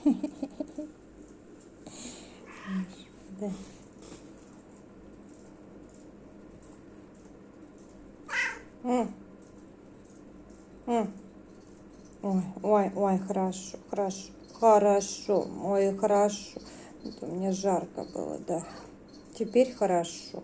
Да. Ой, ой, ой, хорошо, хорошо, хорошо, ой, хорошо. Это мне жарко было, да. Теперь хорошо.